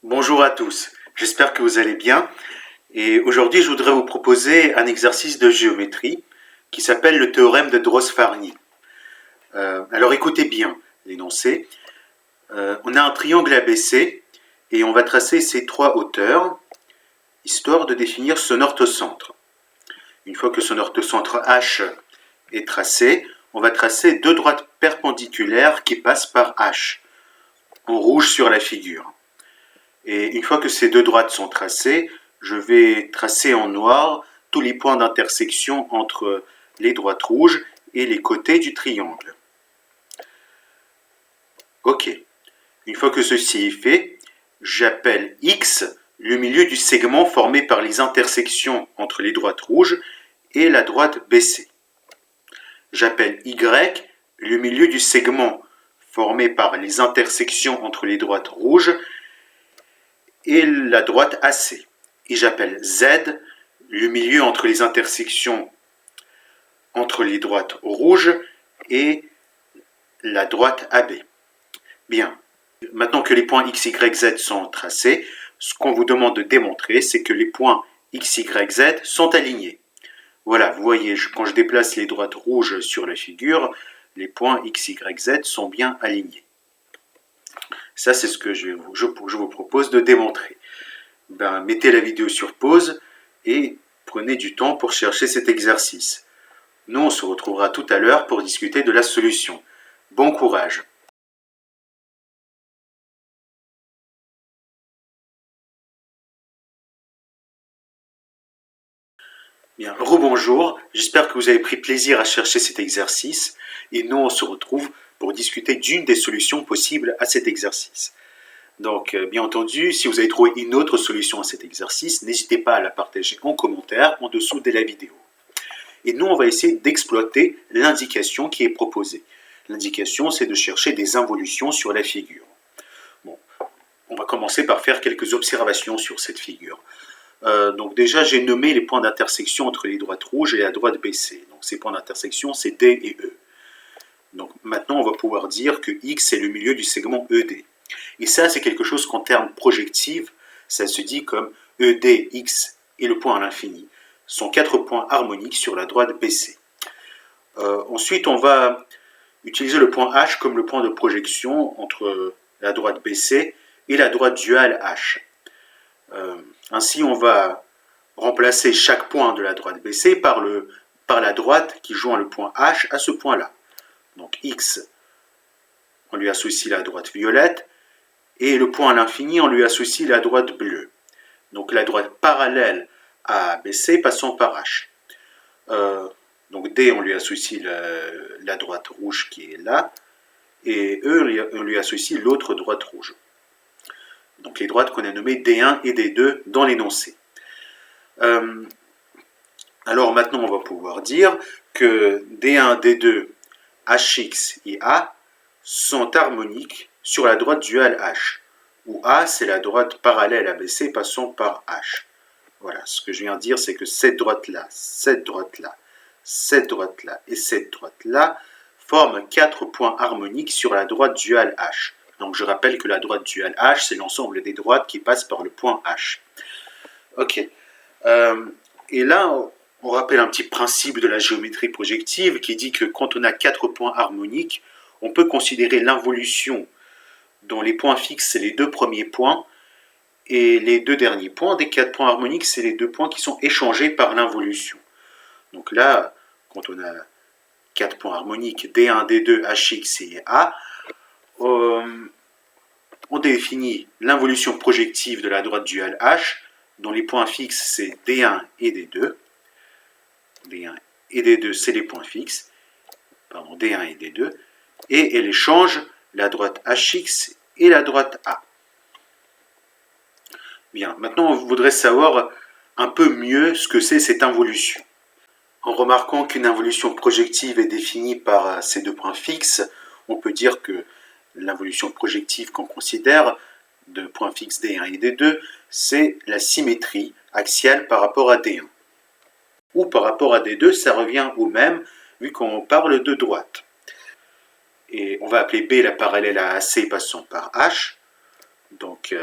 Bonjour à tous, j'espère que vous allez bien. Et aujourd'hui, je voudrais vous proposer un exercice de géométrie qui s'appelle le théorème de Dros-Farny. Alors écoutez bien l'énoncé. On a un triangle ABC et on va tracer ses trois hauteurs, histoire de définir son orthocentre. Une fois que son orthocentre H est tracé, on va tracer deux droites perpendiculaires qui passent par H, en rouge sur la figure. Et une fois que ces deux droites sont tracées, je vais tracer en noir tous les points d'intersection entre les droites rouges et les côtés du triangle. Ok. Une fois que ceci est fait, j'appelle X le milieu du segment formé par les intersections entre les droites rouges et la droite BC. J'appelle Y le milieu du segment formé par les intersections entre les droites rouges et la droite AC. Et j'appelle Z le milieu entre les intersections entre les droites rouges et la droite AB. Bien, maintenant que les points X, Y, Z sont tracés, ce qu'on vous demande de démontrer, c'est que les points X, Y, Z sont alignés. Voilà, vous voyez, quand je déplace les droites rouges sur la figure, les points X, Y, Z sont bien alignés. Ça, c'est ce que je vous propose de démontrer. Mettez la vidéo sur pause et prenez du temps pour chercher cet exercice. Nous, on se retrouvera tout à l'heure pour discuter de la solution. Bon courage! Bien, rebonjour, j'espère que vous avez pris plaisir à chercher cet exercice et nous, on se retrouve pour discuter d'une des solutions possibles à cet exercice. Donc, bien entendu, si vous avez trouvé une autre solution à cet exercice, n'hésitez pas à la partager en commentaire en dessous de la vidéo. Et nous, on va essayer d'exploiter l'indication qui est proposée. L'indication, c'est de chercher des involutions sur la figure. Bon, on va commencer par faire quelques observations sur cette figure. Donc déjà, j'ai nommé les points d'intersection entre les droites rouges et la droite BC. Donc ces points d'intersection, c'est D et E. Donc maintenant, on va pouvoir dire que X est le milieu du segment ED. Et ça, c'est quelque chose qu'en termes projectifs, ça se dit comme ED, X et le point à l'infini sont quatre points harmoniques sur la droite BC. Ensuite, on va utiliser le point H comme le point de projection entre la droite BC et la droite duale H. Ainsi, on va remplacer chaque point de la droite BC par la droite qui joint le point H à ce point-là. Donc X, on lui associe la droite violette, et le point à l'infini, on lui associe la droite bleue. Donc la droite parallèle à BC passant par H. Donc D, on lui associe la droite rouge qui est là, et E, on lui associe l'autre droite rouge. Donc les droites qu'on a nommées D1 et D2 dans l'énoncé. Alors maintenant, on va pouvoir dire que D1, D2, HX et A sont harmoniques sur la droite duale H, où A, c'est la droite parallèle à BC passant par H. Voilà, ce que je viens de dire, c'est que cette droite-là, cette droite-là, cette droite-là et cette droite-là forment quatre points harmoniques sur la droite duale H. Donc je rappelle que la droite duale H, c'est l'ensemble des droites qui passent par le point H. Ok. Et là, on rappelle un petit principe de la géométrie projective qui dit que quand on a quatre points harmoniques, on peut considérer l'involution dont les points fixes, c'est les deux premiers points, et les deux derniers points des quatre points harmoniques, c'est les deux points qui sont échangés par l'involution. Donc là, quand on a quatre points harmoniques, D1, D2, HX et A, on définit l'involution projective de la droite duale H, dont les points fixes, c'est D1 et D2. D1 et D2, c'est les points fixes. Pardon, D1 et D2. Et elle échange la droite HX et la droite A. Bien, maintenant on voudrait savoir un peu mieux ce que c'est cette involution. En remarquant qu'une involution projective est définie par ces deux points fixes, on peut dire que l'involution projective qu'on considère de points fixes D1 et D2, c'est la symétrie axiale par rapport à D1. Ou par rapport à D2, ça revient au même, vu qu'on parle de droite. Et on va appeler B la parallèle à AC passant par H. Donc,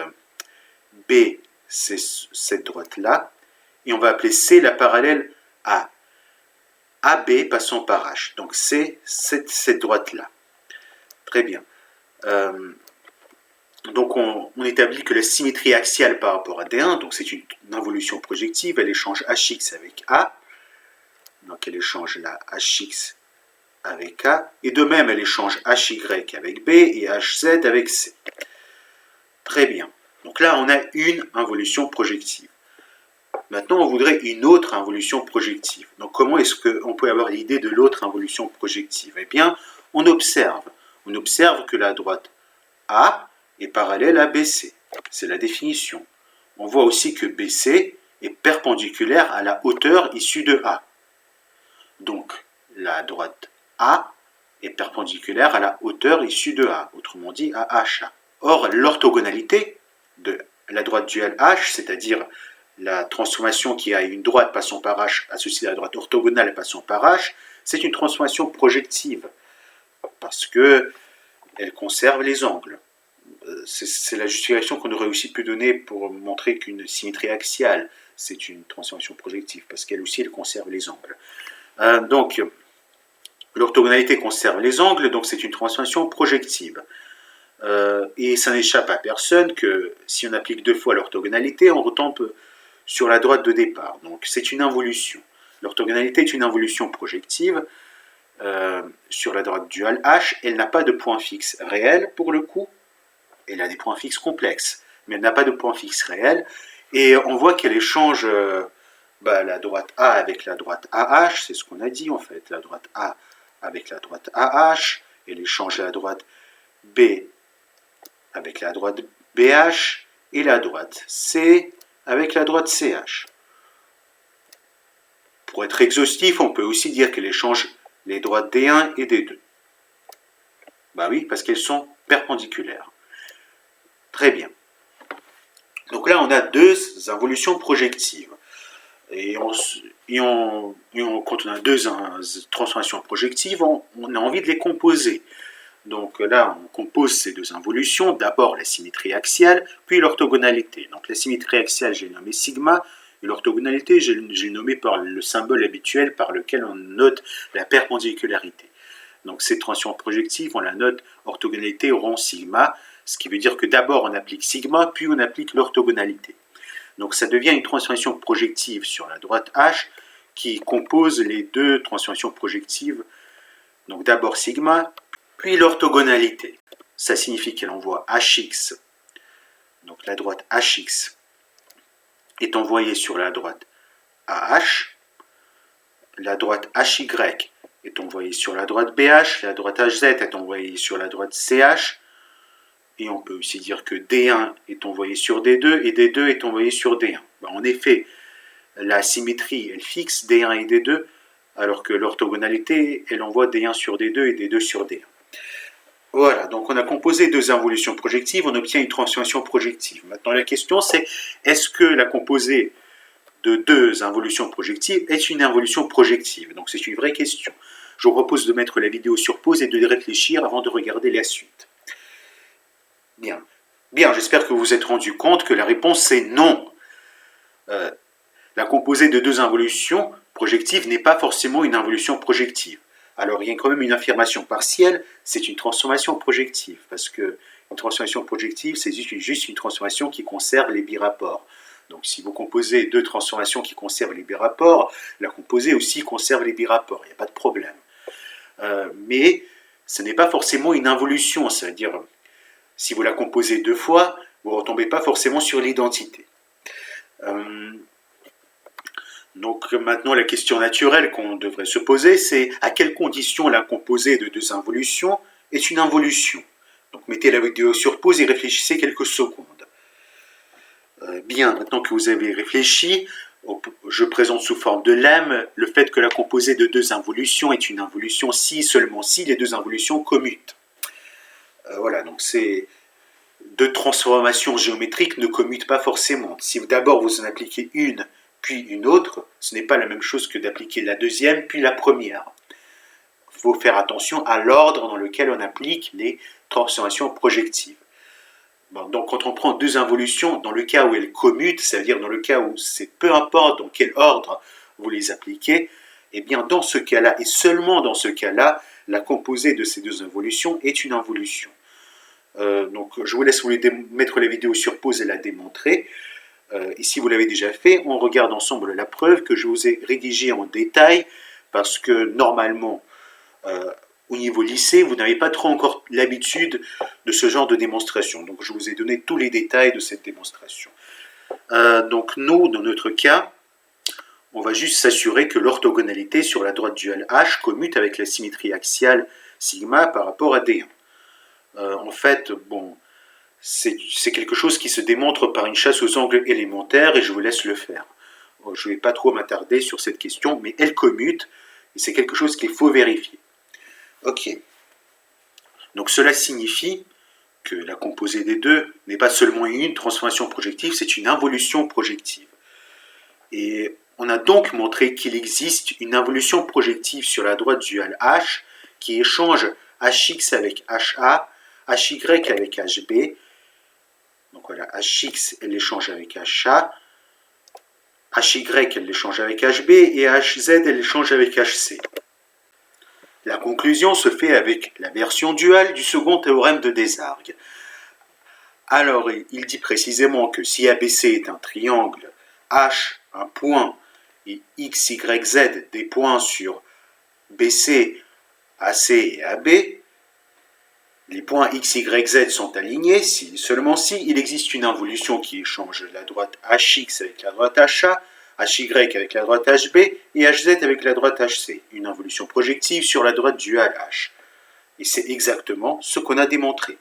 B, c'est cette droite-là, et on va appeler C la parallèle A. AB passant par H. Donc c'est cette droite-là. Très bien. Donc on établit que la symétrie axiale par rapport à D1, donc c'est une involution projective, elle échange HX avec A. Donc elle échange la HX avec A. Et de même, elle échange HY avec B et HZ avec C. Très bien. Donc là, on a une involution projective. Maintenant, on voudrait une autre involution projective. Donc comment est-ce qu'on peut avoir l'idée de l'autre involution projective? Eh bien, on observe que la droite A est parallèle à BC. C'est la définition. On voit aussi que BC est perpendiculaire à la hauteur issue de A. Donc, la droite A est perpendiculaire à la hauteur issue de A, autrement dit à HA. Or, l'orthogonalité de la droite duale H, c'est-à-dire la transformation qui a une droite passant par H associée à la droite orthogonale passant par H, c'est une transformation projective, parce qu'elle conserve les angles. C'est la justification qu'on aurait aussi pu donner pour montrer qu'une symétrie axiale, c'est une transformation projective, parce qu'elle aussi, elle conserve les angles. Donc, l'orthogonalité conserve les angles, donc c'est une transformation projective. Et ça n'échappe à personne que si on applique deux fois l'orthogonalité, on retombe sur la droite de départ. Donc c'est une involution. L'orthogonalité est une involution projective sur la droite duale H. Elle n'a pas de point fixe réel pour le coup. Elle a des points fixes complexes, mais elle n'a pas de point fixe réel. Et on voit qu'elle échange la droite A avec la droite AH, c'est ce qu'on a dit en fait, la droite A avec la droite AH, elle échange la droite B avec la droite BH et la droite C avec la droite CH. Pour être exhaustif, on peut aussi dire qu'elle échange les droites D1 et D2. Bah oui, parce qu'elles sont perpendiculaires. Très bien. Donc là, on a deux involutions projectives. Et quand on a deux transformations projectives, on a envie de les composer. Donc là, on compose ces deux involutions, d'abord la symétrie axiale, puis l'orthogonalité. Donc la symétrie axiale, j'ai nommé sigma, et l'orthogonalité, j'ai nommé par le symbole habituel par lequel on note la perpendicularité. Donc cette transition projective, on la note orthogonalité rond sigma, ce qui veut dire que d'abord on applique sigma, puis on applique l'orthogonalité. Donc ça devient une transformation projective sur la droite H qui compose les deux transformations projectives. Donc d'abord sigma, puis l'orthogonalité. Ça signifie qu'elle envoie HX. Donc la droite HX est envoyée sur la droite AH. La droite HY est envoyée sur la droite BH. La droite HZ est envoyée sur la droite CH. Et on peut aussi dire que D1 est envoyé sur D2 et D2 est envoyé sur D1. En effet, la symétrie, elle fixe D1 et D2, alors que l'orthogonalité, elle envoie D1 sur D2 et D2 sur D1. Voilà, donc on a composé deux involutions projectives, on obtient une transformation projective. Maintenant, la question c'est, est-ce que la composée de deux involutions projectives est une involution projective? Donc c'est une vraie question. Je vous propose de mettre la vidéo sur pause et de réfléchir avant de regarder la suite. Bien, j'espère que vous vous êtes rendu compte que la réponse c'est non. La composée de deux involutions projectives n'est pas forcément une involution projective. Alors il y a quand même une affirmation partielle, c'est une transformation projective, parce que une transformation projective, c'est juste une transformation qui conserve les birapports. Donc si vous composez deux transformations qui conservent les birapports, la composée aussi conserve les birapports, il n'y a pas de problème. Mais ce n'est pas forcément une involution, c'est-à-dire si vous la composez deux fois, vous ne retombez pas forcément sur l'identité. Donc maintenant, la question naturelle qu'on devrait se poser, c'est à quelles conditions la composée de deux involutions est une involution. Donc mettez la vidéo sur pause et réfléchissez quelques secondes. Bien, maintenant que vous avez réfléchi, je présente sous forme de lemme le fait que la composée de deux involutions est une involution si, seulement si, les deux involutions commutent. Voilà, donc ces deux transformations géométriques ne commutent pas forcément. Si d'abord vous en appliquez une, puis une autre, ce n'est pas la même chose que d'appliquer la deuxième, puis la première. Il faut faire attention à l'ordre dans lequel on applique les transformations projectives. Bon, donc quand on prend deux involutions, dans le cas où elles commutent, c'est-à-dire dans le cas où c'est peu importe dans quel ordre vous les appliquez, eh bien dans ce cas-là, et seulement dans ce cas-là, la composée de ces deux involutions est une involution. Donc je vous laisse mettre la vidéo sur pause et la démontrer. Et si vous l'avez déjà fait, on regarde ensemble la preuve que je vous ai rédigée en détail, parce que normalement, au niveau lycée, vous n'avez pas trop encore l'habitude de ce genre de démonstration. Donc je vous ai donné tous les détails de cette démonstration. Donc nous, dans notre cas, on va juste s'assurer que l'orthogonalité sur la droite duale H commute avec la symétrie axiale sigma par rapport à D1. En fait, bon, c'est quelque chose qui se démontre par une chasse aux angles élémentaires et je vous laisse le faire. Je ne vais pas trop m'attarder sur cette question, mais elle commute et c'est quelque chose qu'il faut vérifier. Ok. Donc cela signifie que la composée des deux n'est pas seulement une transformation projective, c'est une involution projective. Et on a donc montré qu'il existe une involution projective sur la droite duale H qui échange Hx avec HA, Hy avec Hb. Donc voilà, Hx, elle l'échange avec HA, Hy, elle l'échange avec Hb, et Hz, elle l'échange avec Hc. La conclusion se fait avec la version duale du second théorème de Desargues. Alors, il dit précisément que si ABC est un triangle, H, un point, et X, Y, Z, des points sur BC, AC et AB, les points X, Y, Z sont alignés si, seulement si il existe une involution qui échange la droite HX avec la droite HA, HY avec la droite HB et HZ avec la droite HC, une involution projective sur la droite duale H. Et c'est exactement ce qu'on a démontré.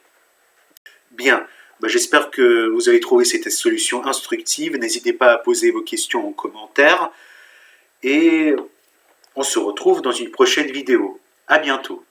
Bien, j'espère que vous avez trouvé cette solution instructive. N'hésitez pas à poser vos questions en commentaire. Et on se retrouve dans une prochaine vidéo. À bientôt.